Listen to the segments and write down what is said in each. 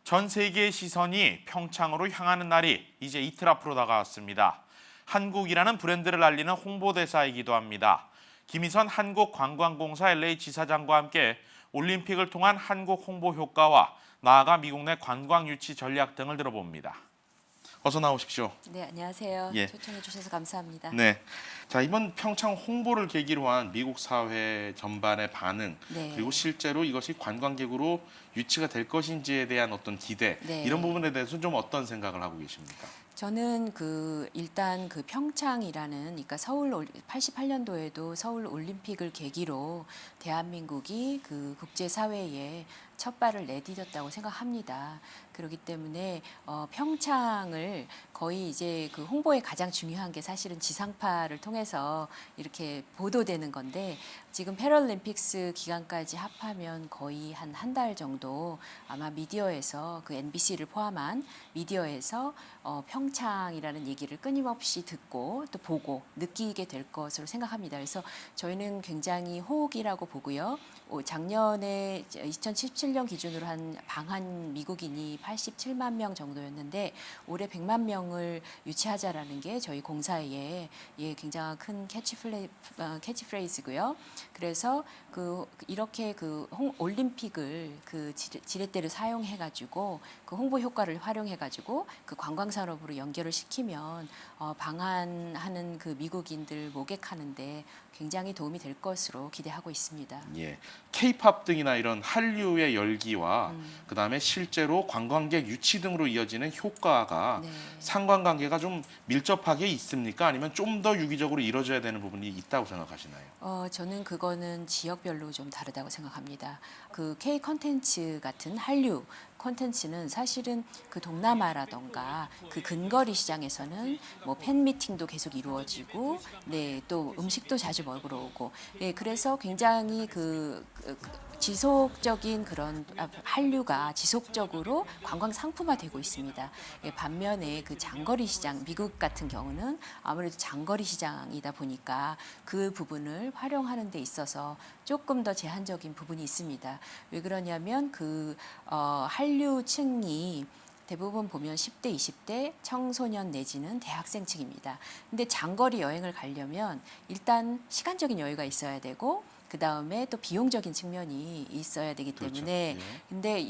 전 세계의 시선이 평창으로 향하는 날이 이제 이틀 앞으로 다가왔습니다. 한국이라는 브랜드를 알리는 홍보대사이기도 합니다. 김희선 한국관광공사 LA 지사장과 함께 올림픽을 통한 한국 홍보 효과와 나아가 미국 내 관광 유치 전략 등을 들어봅니다. 어서 나오십시오. 네, 안녕하세요. 예. 초청해 주셔서 감사합니다. 네. 자, 이번 평창 홍보를 계기로 한 미국 사회 전반의 반응, 네. 그리고 실제로 이것이 관광객으로 유치가 될 것인지에 대한 어떤 기대, 네. 이런 부분에 대해서 좀 어떤 생각을 하고 계십니까? 저는 일단 평창이라는, 그러니까 88년도에도 서울 올림픽을 계기로 대한민국이 국제 사회에 첫 발을 내디뎠다고 생각합니다. 그렇기 때문에 평창을 거의 이제 홍보에 가장 중요한 게 사실은 지상파를 통해서 이렇게 보도되는 건데, 지금 패럴림픽스 기간까지 합하면 거의 한 달 정도 아마 미디어에서 MBC를 포함한 미디어에서 평창이라는 얘기를 끊임없이 듣고 또 보고 느끼게 될 것으로 생각합니다. 그래서 저희는 굉장히 호옥이라고 보고요. 작년에 2017년 기준으로 한 방한 미국인이 87만 명 정도였는데 올해 100만 명을 유치하자라는 게 저희 공사의 굉장히 큰 캐치프레이즈고요. 그래서 이렇게 올림픽을 지렛대를 사용해가지고 홍보 효과를 활용해가지고 관광 산업으로 연결을 시키면 방한하는 미국인들 모객하는데 굉장히 도움이 될 것으로 기대하고 있습니다. 예, K-팝 등이나 이런 한류의 열기와 그다음에 실제로 관광객 유치 등으로 이어지는 효과가 네. 상관관계가 좀 밀접하게 있습니까? 아니면 좀 더 유기적으로 이루어져야 되는 부분이 있다고 생각하시나요? 저는 그거는 지역별로 좀 다르다고 생각합니다. K 컨텐츠 같은 한류 콘텐츠는 사실은 동남아라던가 근거리 시장에서는 뭐 팬미팅도 계속 이루어지고, 네, 또 음식도 자주 먹으러 오고, 네, 그래서 굉장히 지속적인 그런 한류가 지속적으로 관광 상품화되고 있습니다. 예, 반면에 장거리 시장, 미국 같은 경우는 아무래도 장거리 시장이다 보니까 그 부분을 활용하는 데 있어서 조금 더 제한적인 부분이 있습니다. 왜 그러냐면 한류층이 대부분 보면 10대, 20대 청소년 내지는 대학생층입니다. 근데 장거리 여행을 가려면 일단 시간적인 여유가 있어야 되고, 그 다음에 또 비용적인 측면이 있어야 되기 때문에, 그렇죠. 예. 근데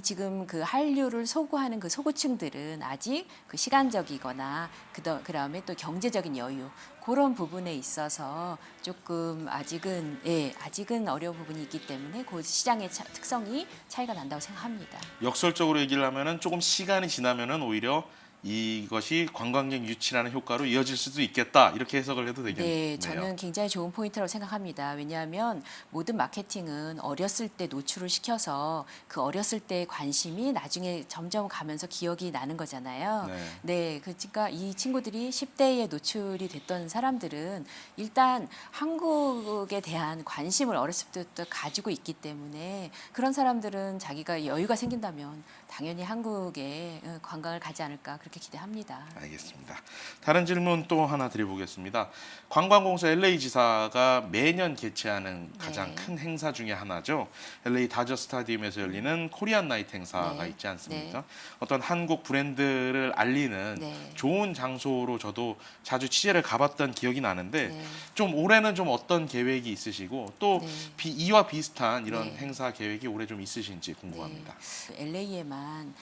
지금 한류를 소구하는 소구층들은 아직 시간적이거나 그다음에 또 경제적인 여유, 그런 부분에 있어서 조금 아직은 어려운 부분이 있기 때문에 시장의 특성이 차이가 난다고 생각합니다. 역설적으로 얘기를 하면은 조금 시간이 지나면은 오히려 이것이 관광객 유치라는 효과로 이어질 수도 있겠다, 이렇게 해석을 해도 되겠네요. 네, 저는 굉장히 좋은 포인트라고 생각합니다. 왜냐하면 모든 마케팅은 어렸을 때 노출을 시켜서 어렸을 때의 관심이 나중에 점점 가면서 기억이 나는 거잖아요. 네. 네, 그러니까 이 친구들이 10대에 노출이 됐던 사람들은 일단 한국에 대한 관심을 어렸을 때부터 가지고 있기 때문에, 그런 사람들은 자기가 여유가 생긴다면 당연히 한국에 관광을 가지 않을까, 그렇게 기대합니다. 알겠습니다. 다른 질문 또 하나 드려보겠습니다. 관광공사 LA 지사가 매년 개최하는 가장 네. 큰 행사 중에 하나죠. LA 다저 스타디움에서 열리는 코리안 나이트 행사가 네. 있지 않습니까? 네. 어떤 한국 브랜드를 알리는 네. 좋은 장소로 저도 자주 취재를 가봤던 기억이 나는데, 네. 좀 올해는 좀 어떤 계획이 있으시고 또 네. 이와 비슷한 이런 네. 행사 계획이 올해 좀 있으신지 궁금합니다. LA에만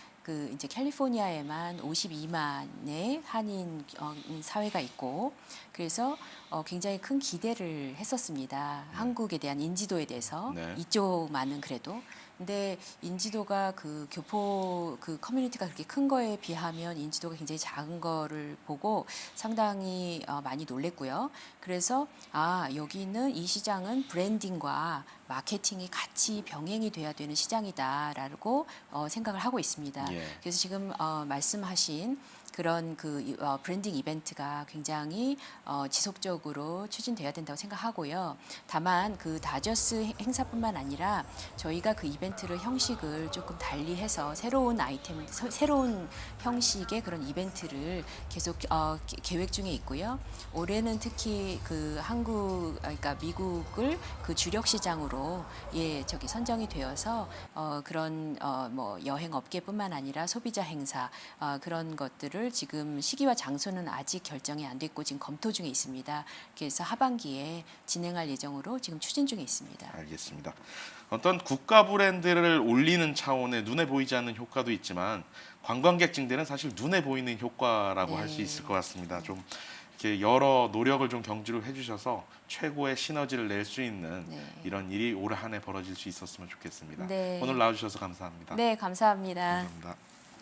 이제 캘리포니아에만 52만의 한인 사회가 있고, 그래서 굉장히 큰 기대를 했었습니다. 한국에 대한 인지도에 대해서. 네. 이쪽만은 그래도. 근데 인지도가 교포 커뮤니티가 그렇게 큰 거에 비하면 인지도가 굉장히 작은 거를 보고 상당히 많이 놀랬고요. 그래서 여기는 이 시장은 브랜딩과 마케팅이 같이 병행이 돼야 되는 시장이다라고 생각을 하고 있습니다. 예. 그래서 지금 말씀하신 그런 그 브랜딩 이벤트가 굉장히 지속적으로 추진돼야 된다고 생각하고요. 다만 그 다저스 행사뿐만 아니라 저희가 그 이벤트를 형식을 조금 달리해서 새로운 아이템, 새로운 형식의 그런 이벤트를 계속 계획 중에 있고요. 올해는 특히 그 그러니까 미국을 그 주력 시장으로 선정이 되어서 그런 뭐 여행 업계뿐만 아니라 소비자 행사 그런 것들을 지금 시기와 장소는 아직 결정이 안 됐고 지금 검토 중에 있습니다. 그래서 하반기에 진행할 예정으로 지금 추진 중에 있습니다. 알겠습니다. 어떤 국가 브랜드를 올리는 차원의 눈에 보이지 않는 효과도 있지만 관광객 증대는 사실 눈에 보이는 효과라고 할 수 있을 것 같습니다. 좀 이렇게 여러 노력을 좀 경주를 해주셔서 최고의 시너지를 낼 수 있는 이런 일이 올 한 해 벌어질 수 있었으면 좋겠습니다. 네. 오늘 나와주셔서 감사합니다. 네, 감사합니다. 감사합니다.